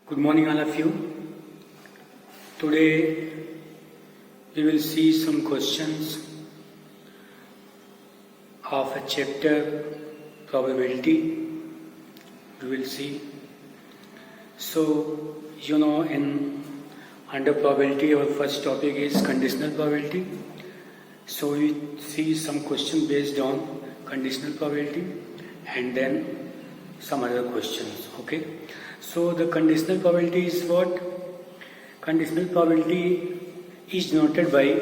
Good morning, all of you. Today we will see some questions of a chapter probability. We will see. So, in under probability, our first topic is conditional probability. So we see some question based on conditional probability and then some other questions. Okay. So the conditional probability is what? Conditional probability is denoted by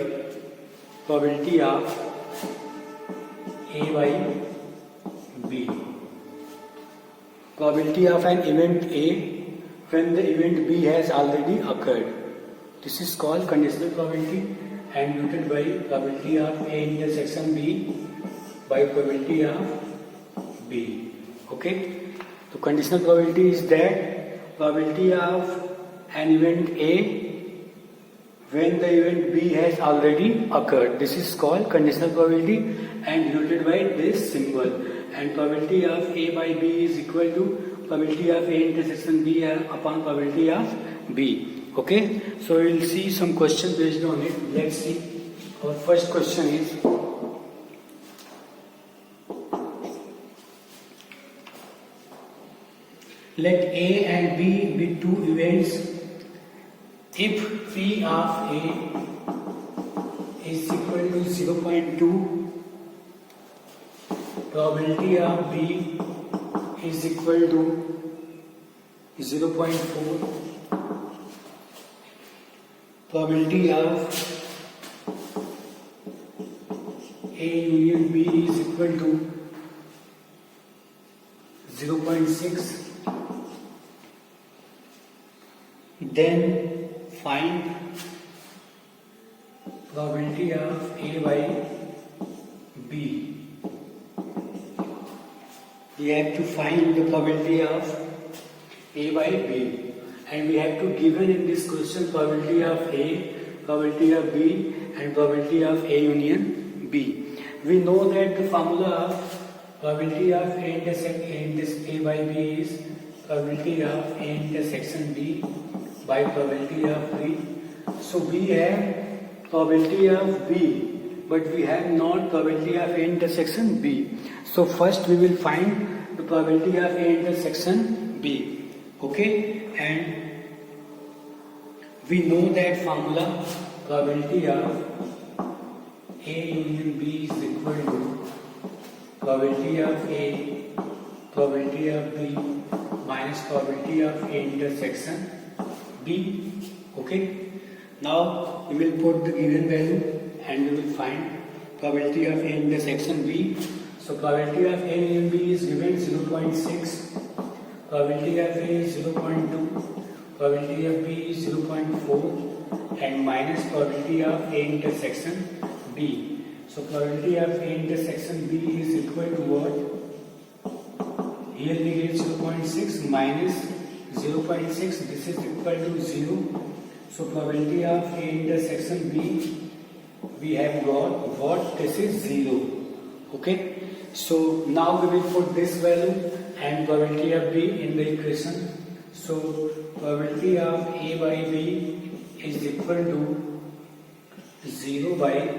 probability of A by B. Probability of an event A when the event B has already occurred. This is called conditional probability and denoted by probability of A intersection B by probability of B. Okay? So conditional probability is that probability of an event A when the event B has already occurred. This is called conditional probability and denoted by this symbol. And probability of A by B is equal to probability of A intersection B upon probability of B. Okay? So we will see some questions based on it. Let's see. Our first question is, let A and B be two events if P of A is equal to 0.2, probability of B is equal to 0.4, probability of A union B is equal to 0.6. Then find probability of A by B. We have to find the probability of A by B, and we have to given in this question probability of A, probability of B, and probability of A union B. We know that the formula of probability of A intersection A by B is probability of A intersection B by probability of B. So we have probability of B, but we have not probability of A intersection B. So first we will find the probability of A intersection B. Okay? And we know that formula probability of A union B is equal to probability of A, probability of B minus probability of A intersection B. Okay? Now we will put the given value and we will find probability of A intersection B. So probability of A union B is given 0.6, probability of A is 0.2, probability of B is 0.4 and minus probability of A intersection B. So probability of A intersection B is equal to what? Here we get 0.6 minus 0.6, this is equal to 0. So probability of A intersection B, we have got what? This is 0. Okay? So now we will put this value and probability of B in the equation. So probability of A by B is equal to 0 by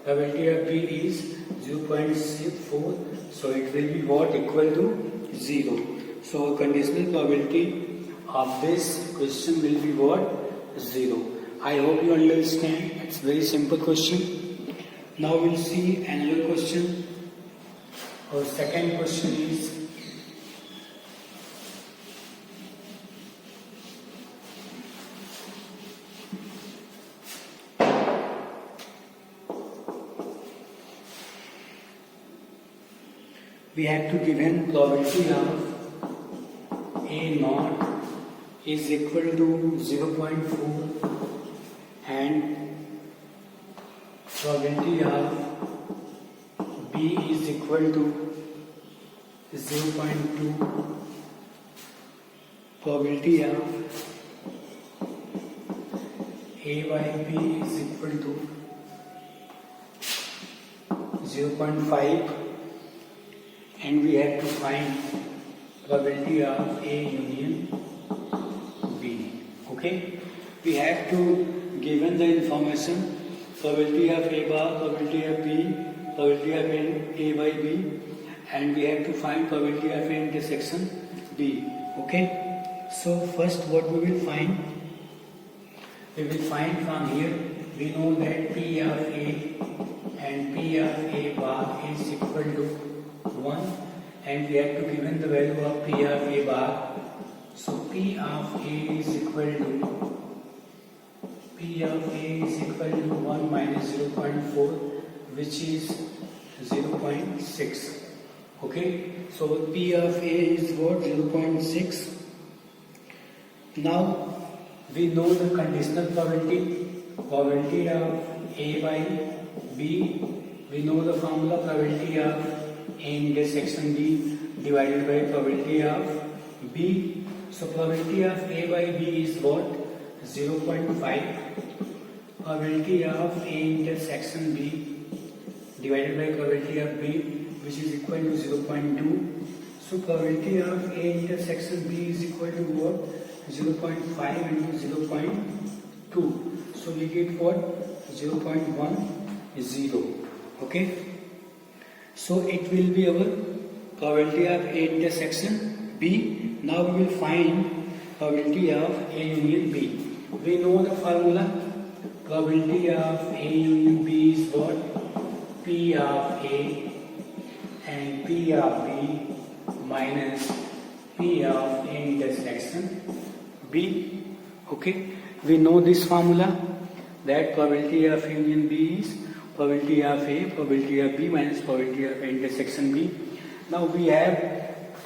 probability of B is 0.4. So it will be what? Equal to 0. So conditional probability of this question will be what? 0. I hope you understand. It's very simple question. Now we'll see another question. Our second question is, we have to given probability of A naught is equal to 0.4 and probability of B is equal to 0.2, probability of A by B is equal to 0.5 and we have to find probability of A union B. Okay, we have to given the information probability of A bar, probability of B, probability of A by B, and we have to find probability of A intersection B. Okay, so first what we will find? We will find from here, we know that P of A and P of A bar is equal to 1, and we have to given the value of P of A bar. So P of A is equal to 1 minus 0.4, which is 0.6. Okay, so P of A is what? 0.6. Now we know the conditional probability of A by B. We know the formula, probability of A intersection B divided by probability of B. So probability of A by B is what? 0.5. Probability of A intersection B divided by probability of B, which is equal to 0.2. So probability of A intersection B is equal to what? 0.5 into 0.2. So we get what? 0.10. Okay. So it will be our probability of A intersection B. Now we will find probability of A union B. We know the formula. Probability of A union B is what? P of A and P of B minus P of A intersection B. Okay, we know this formula, that probability of union B is probability of A, probability of B minus probability of A intersection B. Now we have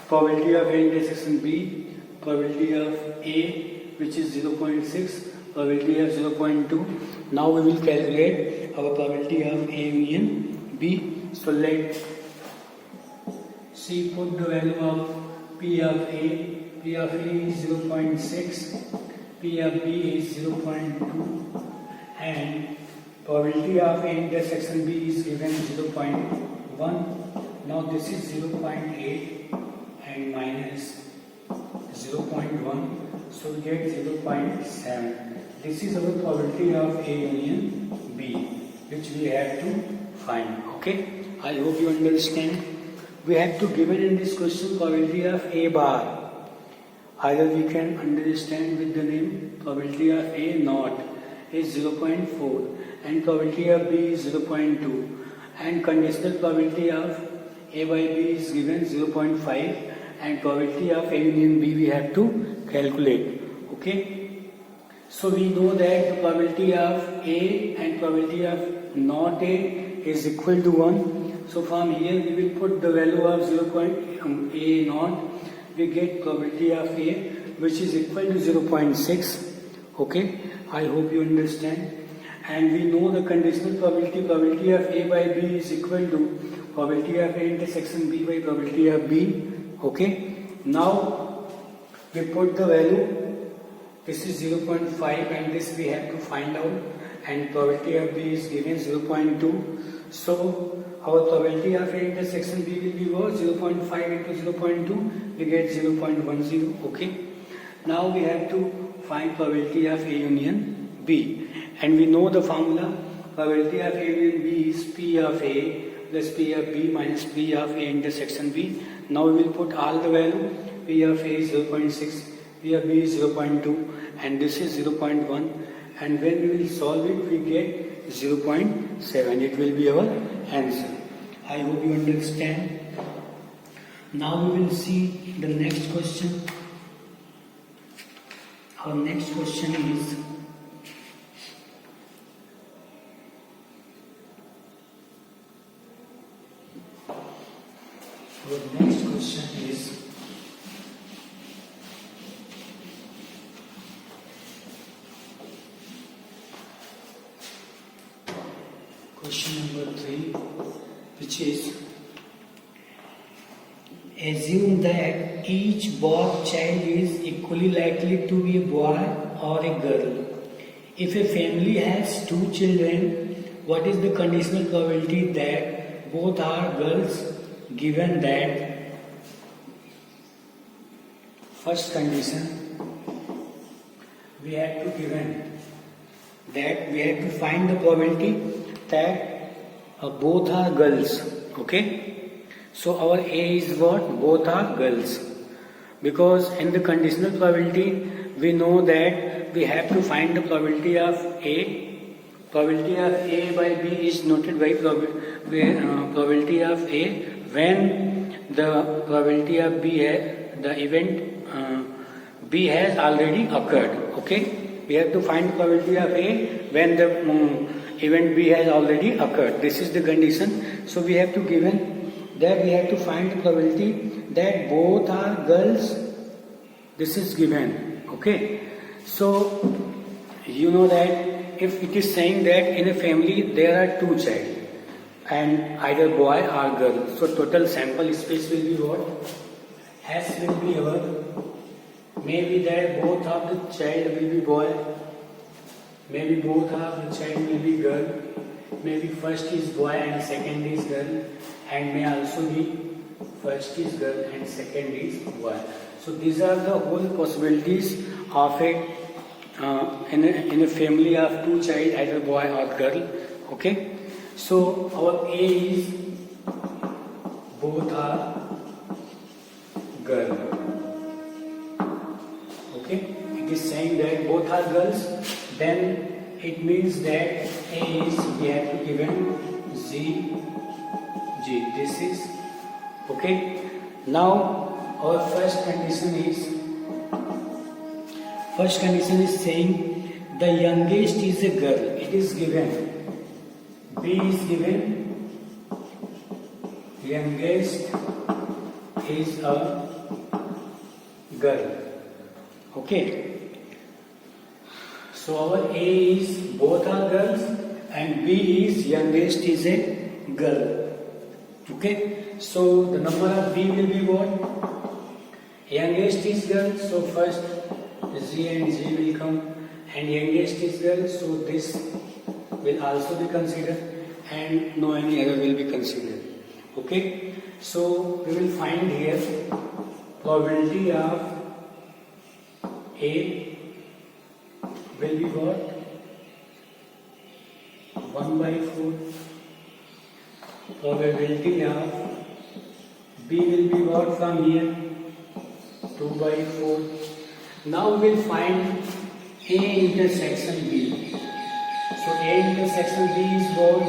probability of A intersection B, probability of A, which is 0.6, probability of 0.2. Now we will calculate our probability of A union B. So let see, put the value of P of A. P of A is 0.6, P of B is 0.2, and probability of A intersection B is given 0.1. Now this is 0.8 and minus 0.1, so we get 0.7. This is our probability of A union B, which we have to find. Okay, I hope you understand. We have to given in this question probability of A bar. Either we can understand with the name probability of A naught is 0.4 and probability of B is 0.2, and conditional probability of A by B is given 0.5, and probability of A union B we have to calculate. Okay, so we know that the probability of A and probability of not A is equal to 1. So from here we will put the value of A naught. We get probability of A, which is equal to 0.6. Okay, I hope you understand. And we know the conditional probability of A by B is equal to probability of A intersection B by probability of B. Okay, now we put the value. This is 0.5 and this we have to find out, and probability of B is given 0.2. So our probability of A intersection B will be what? 0.5 into 0.2, we get 0.10. Okay, now we have to find probability of A union B, and we know the formula. Probability of A union B is P of A plus P of B minus P of A intersection B. Now we will put all the value. P of A is 0.6, P of B is 0.2, and this is 0.1, and when we will solve it we get 0.7. It will be our answer. I hope you understand. Now we will see the next question. Our next question is question number 3, which is, assume that each born child is equally likely to be a boy or a girl. If a family has 2 children, what is the conditional probability that both are girls, given that first condition, we have to given that we have to find the probability that both are girls. Okay, so our A is what? Both are girls, because in the conditional probability we know that we have to find the probability of A. Probability of A by B is noted by probability of A when the probability of B the event B has already occurred. Okay, we have to find the probability of A when the event B has already occurred. This is the condition. So we have to given that we have to find the probability that both are girls. This is given. Okay, so you know that if it is saying that in a family there are two child and either boy or girl, so total sample space will be what? S will be our, maybe that both of the child will be boy, maybe both of the child will be girl, maybe first is boy and second is girl, and may also be first is girl and second is boy. So these are the whole possibilities of a in a family of two child, either boy or girl. Okay, so our A is both are girl. Okay, it is saying that both are girls, then it means that A is, we have to given Z, G. This is okay. Now our first condition is saying the youngest is a girl. It is given. B is given. Youngest is a girl. Okay. So our A is both are girls and B is youngest is a girl. Okay. So the number of B will be what? Youngest is girl. So first Z and G will come, and youngest is girl, so this will also be considered, and no any other will be considered. Okay, so we will find here probability of A will be what? 1/4. Probability of B will be what from here? 2/4. Now we will find A intersection B. So A intersection B is what?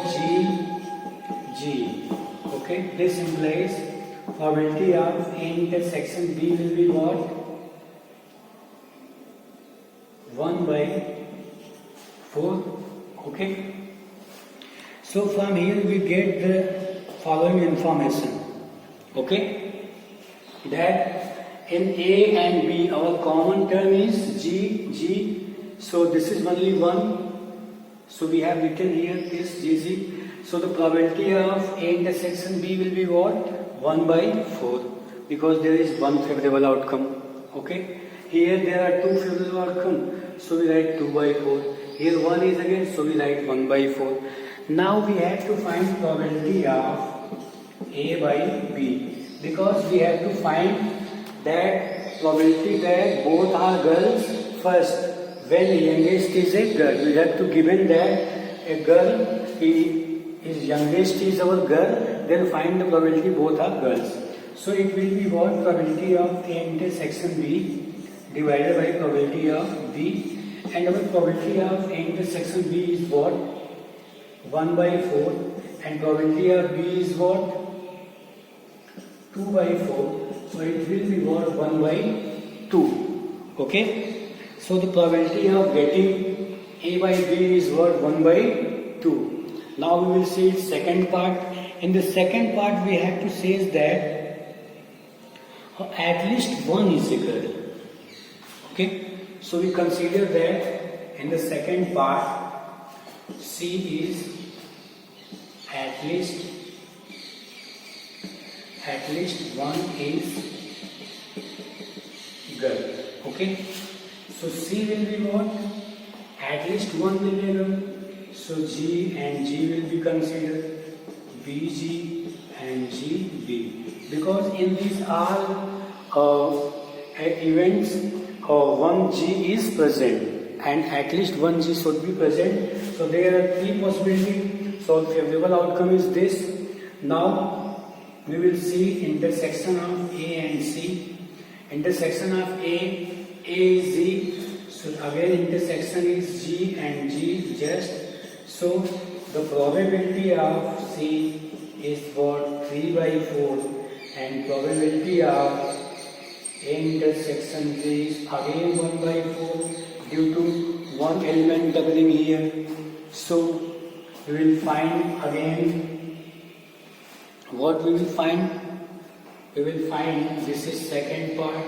G. Okay, this implies probability of A intersection B will be what? 1/4. Okay. So from here we get the following information. Okay, that in A and B, our common term is G. So this is only one. So we have written here this GG. So the probability of A intersection B will be what? 1/4, because there is one favorable outcome. Okay. Here there are two favorable outcomes. So we write 2/4. Here one is again. So we write 1/4. Now we have to find probability of A by B, because we have to find that probability that both are girls first. When youngest is a girl, we have to given that a girl is youngest is our girl, then find the probability both are girls. So it will be what? Probability of A intersection B divided by probability of B, and our probability of A intersection B is what? 1/4, and probability of B is what? 2/4. So it will be what? 1/2. Okay. So the probability of getting A by B is what? 1/2. Now we will see its second part. In the second part we have to say that at least one is a girl. Okay. So we consider that in the second part C is at least one is girl. Okay. So C will be what? At least one will be girl. So G and G will be considered. BG and GB, because in these all events one G is present. and at least one G should be present. So there are three possibilities. So favorable outcome is this. Now we will see intersection of A and C. Intersection of A is Z. So again intersection is G and G just. So the probability of C is what 3 by 4 and probability of A intersection G is again 1 by 4 due to one element doubling here. So we will find again what we will find. We will find this is second part.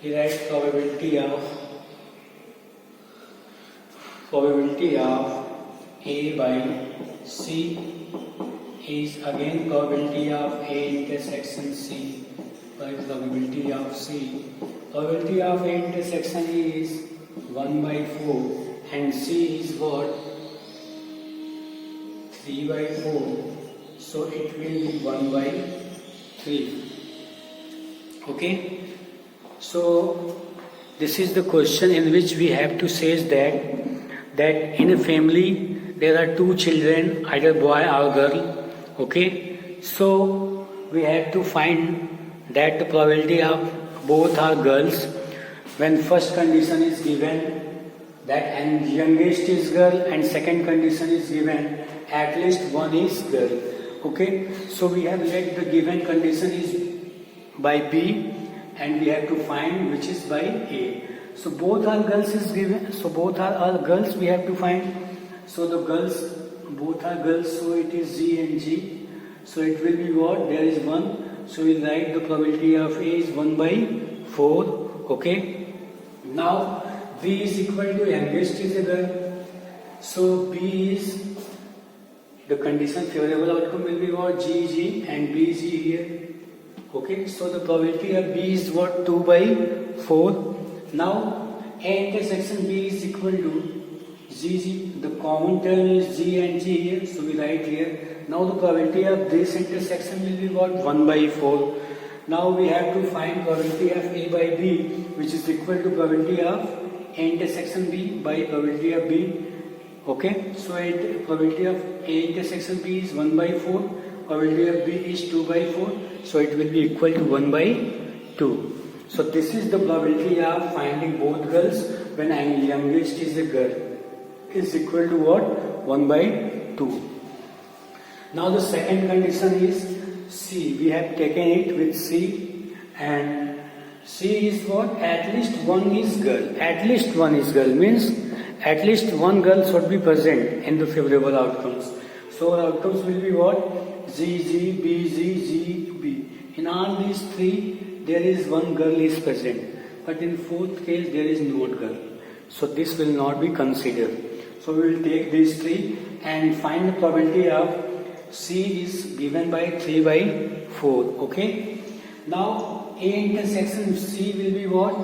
We write probability of A by C is again probability of A intersection C by probability of C. Probability of A intersection is 1 by 4 and C is what? 3 by 4. So it will be 1 by 3. Okay. So this is the question in which we have to say that in a family there are two children, either boy or girl. Okay. So we have to find that the probability of both are girls. When first condition is given that and youngest is girl and second condition is given at least one is girl. Okay. So we have let the given condition is by B and we have to find which is by A. So both are girls is given. So both are girls we have to find. So the girls, both are girls. So it is G and G. So it will be what? There is 1. So we write the probability of A is 1 by 4. Okay. Now B is equal to youngest is a girl. So B is the condition favorable outcome will be what? G, G and B, G here. Okay, so the probability of B is what? 2 by 4. Now A intersection B is equal to G, G. The common term is G and G here. So we write here. Now the probability of this intersection will be what? 1 by 4. Now we have to find probability of A by B, which is equal to probability of A intersection B by probability of B. Okay, so probability of A intersection B is 1 by 4, probability of B is 2 by 4, so it will be equal to 1 by 2. So this is the probability of finding both girls when youngest is a girl is equal to what? 1 by 2. Now the second condition is C. We have taken it with C and C is what? At least one is girl. At least one is girl means at least one girl should be present in the favorable outcomes. So our outcomes will be what? G, G, B, G, G, B. In all these three, there is one girl is present. But in fourth case, there is no girl. So this will not be considered. So we will take these three and find the probability of C is given by 3 by 4. Okay. Now A intersection C will be what?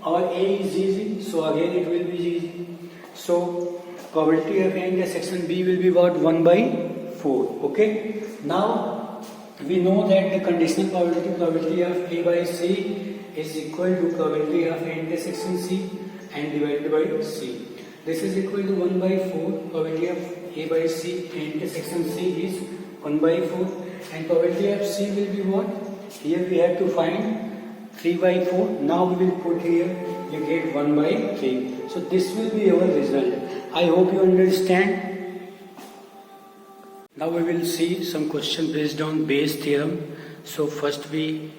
Our A is G, so again it will be G. So probability of A intersection B will be what? 1 by 4. Okay. Now we know that the conditional probability of A by C is equal to probability of A intersection C and divided by C. This is equal to 1 by 4. Probability of A by C A intersection C is 1 by 4 and probability of C will be what? Here we have to find 3 by 4. Now we will put here, you get 1 by 3. So this will be our result. I hope you understand. Now we will see some question based on Bayes theorem. So first we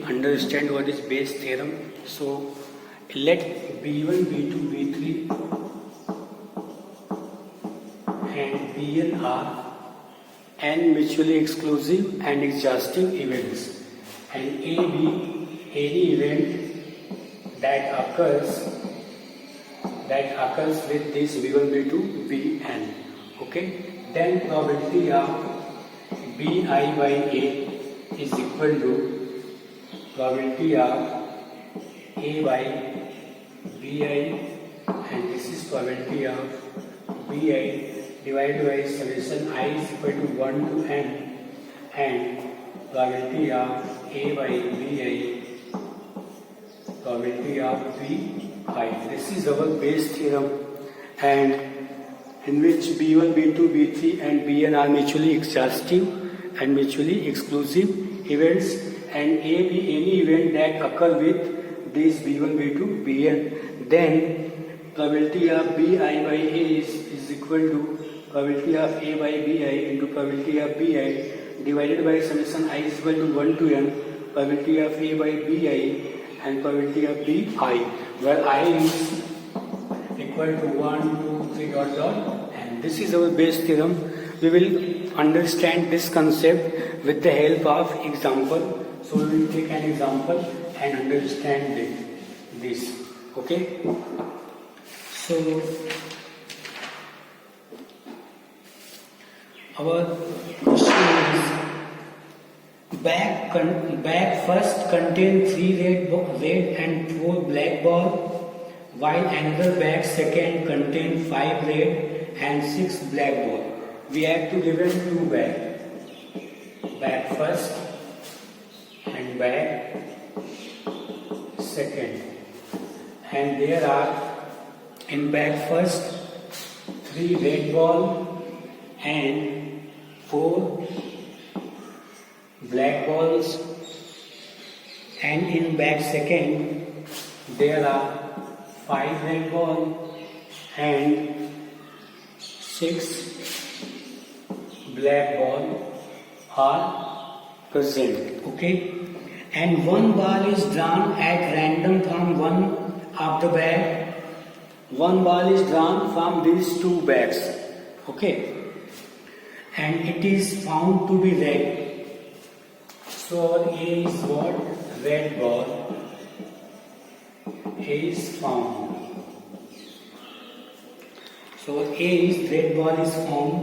understand what is Bayes theorem. So let B1, B2, B3 and Bn are n mutually exclusive and exhaustive events, and A be any event that occurs with this B1, B2, Bn. Okay, then probability of Bi by A is equal to probability of A by Bi, and this is probability of Bi divided by summation I is equal to 1 to n, and probability of A by Bi, probability of B high. This is our base theorem, and in which B1, B2, B3 and Bn are mutually exhaustive and mutually exclusive events, and A be any event that occur with these B1, B2, Bn, then probability of Bi by A is equal to probability of A by Bi into probability of Bi divided by summation I is equal to 1 to n probability of A by Bi and probability of Bi, where I is equal to 1, 2, 3 dot dot, and this is our base theorem. We will understand this concept with the help of example. So we will take an example and understand this. Okay? So our question is, bag first contain 3 red and 4 black ball, while another bag second contain 5 red and 6 black ball. We have to given 2 bag first and bag second, and there are in bag first 3 red ball and 4 black balls, and in bag second there are 5 red ball and 6 black ball are present. Okay, and 1 ball is drawn at random from one of the bag. 1 ball is drawn from these 2 bags. Okay, and it is found to be red. So A is what? Red ball. A is found. So A is red ball is found.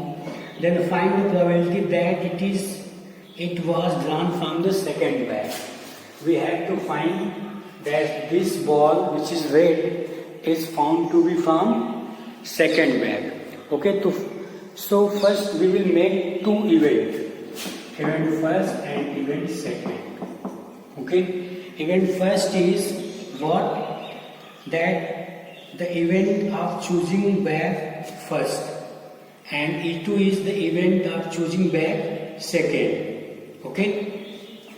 Then find the probability that it was drawn from the second bag. We have to find that this ball which is red is found to be from second bag. Okay, so first we will make 2 events, event first and event second. Okay, event first is what? That the event of choosing bag first, and E2 is the event of choosing bag second. Okay,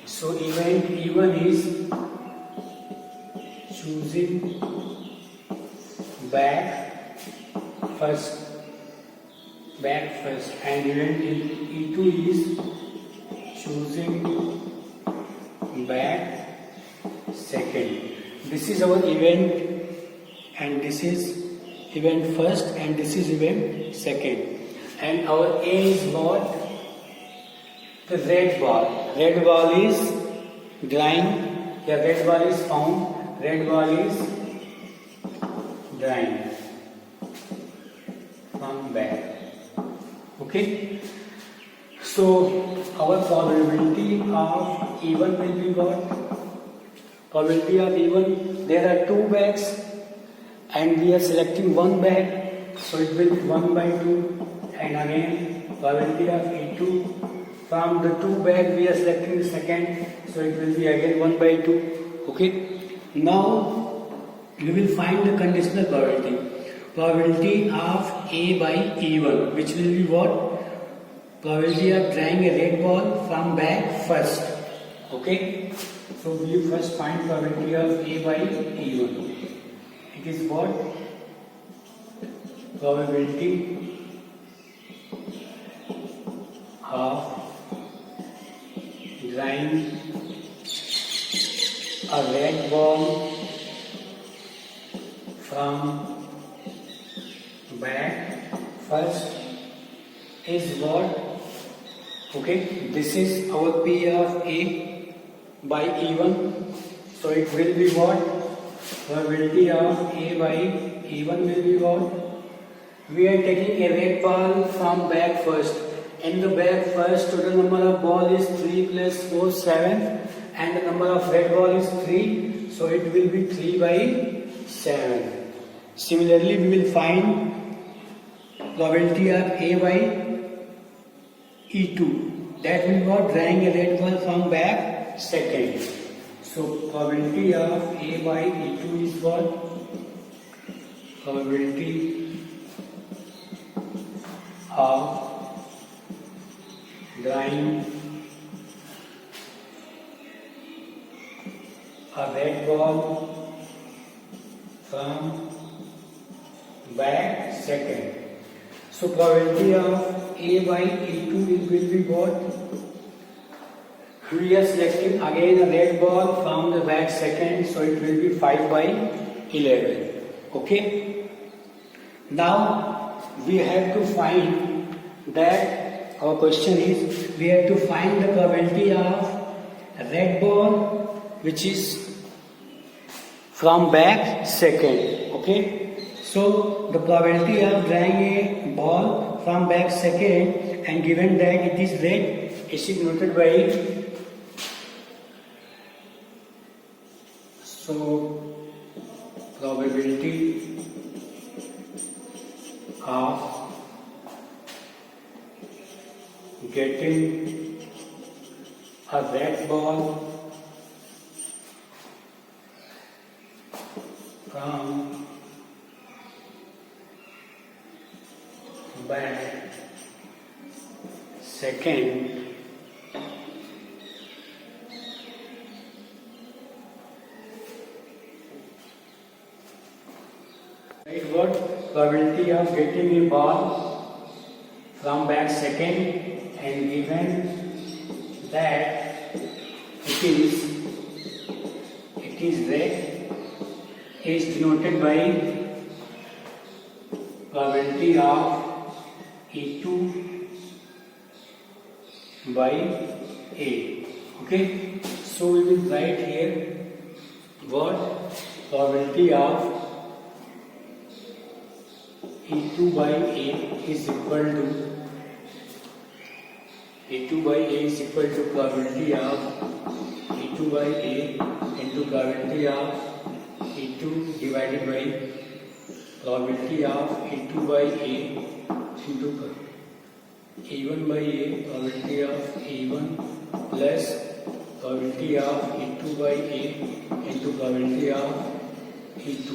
so event E1 is choosing bag first, and event E2 is choosing bag second. This is our event, and this is event first, and this is event second. And our A is what? The red ball. Red ball is drying. The red ball is found. Red ball is drying from bag. Okay. So our probability of E1 will be what? Probability of E1. There are 2 bags, and we are selecting 1 bag, so it will be 1 by 2. And again, probability of E2, from the 2 bag we are selecting the second, so it will be again 1 by 2. Okay. Now we will find the conditional probability. Probability of A by E1, which will be what? Probability of drawing a red ball from bag first. Okay. So we first find probability of A by E1. It is what? Probability of drawing a red ball from bag first is what? Okay, this is our P of A by E1. So it will be what? Probability of A by E1 will be what? We are taking a red ball from bag first. In the bag first, total number of ball is 3 plus 4, 7, and the number of red ball is 3. So it will be 3 by 7. Similarly, we will find probability of A by E2. That will be what? Drawing a red ball from bag second. So probability of A by E2 is what? Probability of drawing a red ball from back second. So probability of A by E2 will be what? We are selecting again a red ball from the back second, so it will be 5 by 11. Okay. Now we have to find that, our question is, we have to find the probability of a red ball which is from back second. Okay. So the probability of drawing a ball from back second, and given that it is red, it is noted by, so probability of getting a red ball from back second what? Probability of getting a ball from back second, and given that it is red, is denoted by probability of E2 by A. Okay, so we will write here what? Probability of E2 by A is equal to probability of E2 by A into probability of E2 divided by probability of E2 by A into E1 by A, probability of E1 plus probability of E2 by A into probability of E2.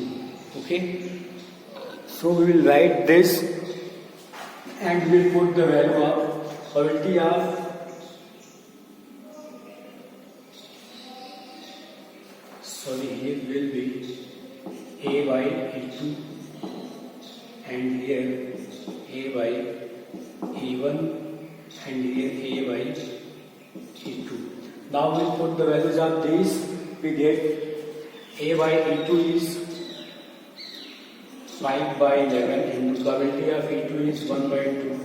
Okay. So we will write this, and we will put the value of probability of here will be A by E2, and here A by E1, and here A by E2. Now we will put the values of these. We get A by E2 is 5 by 11, and the probability of E2 is 1 by 2,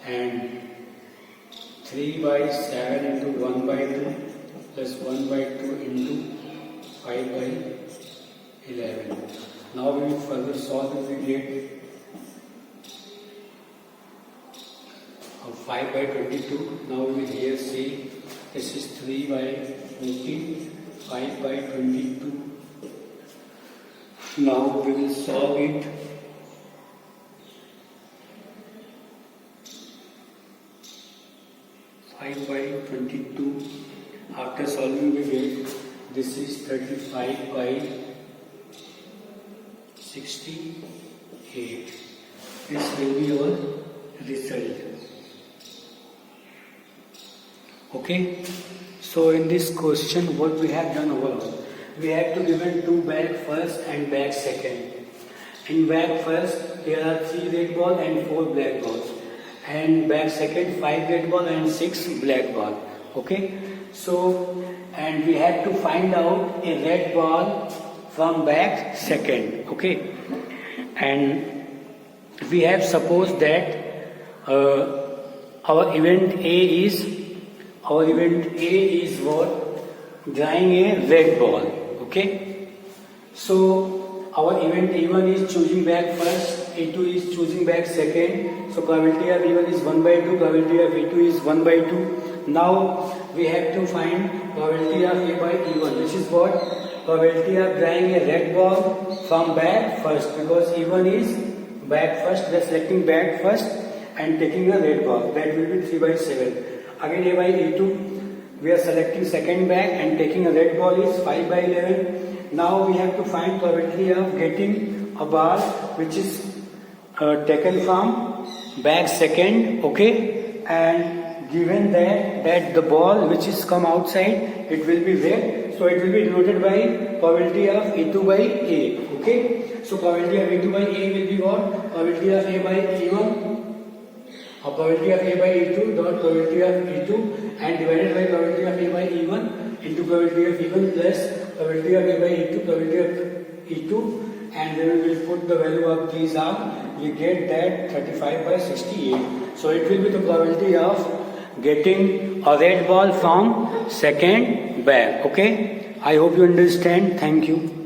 and 3 by 7 into 1 by 2 plus 1 by 2 into 5 by 11. Now we will further solve. We get 5 by 22. Now we will here see this is 3 by 20, 5 by 22. Now we will solve it. By 22. After solving we get this is 35 by 68. This will be our result. Okay. So in this question, what we have done overall, we have to given 2 back first and back second. In back first there are 3 red ball and 4 black balls, and back second 5 red ball and 6 black ball. Okay. So, and we have to find out a red ball from back second. Okay. And we have supposed that our event A is what? Drawing a red ball. Okay. So our event A1 is choosing back first, A2 is choosing back second. So probability of E1 is 1 by 2, probability of E2 is 1 by 2. Now we have to find probability of A by E1, which is what? Probability of drawing a red ball from back first, because E1 is back first. We are selecting back first and taking a red ball. That will be 3 by 7. Again A by E2, we are selecting second bag and taking a red ball is 5 by 11. Now we have to find probability of getting a ball which is taken from bag second, okay, and given that the ball which is come outside, it will be red, so it will be denoted by probability of E2 by A, okay. So probability of E2 by A will be what? Probability of A by E1 or probability of A by E2 dot probability of E2 and divided by probability of A by E1 into probability of E1 plus probability of A by E2, probability of E2, and then we will put the value of these out. We get that 35 by 68. So it will be the probability of getting a red ball from second bag. Okay. I hope you understand. Thank you.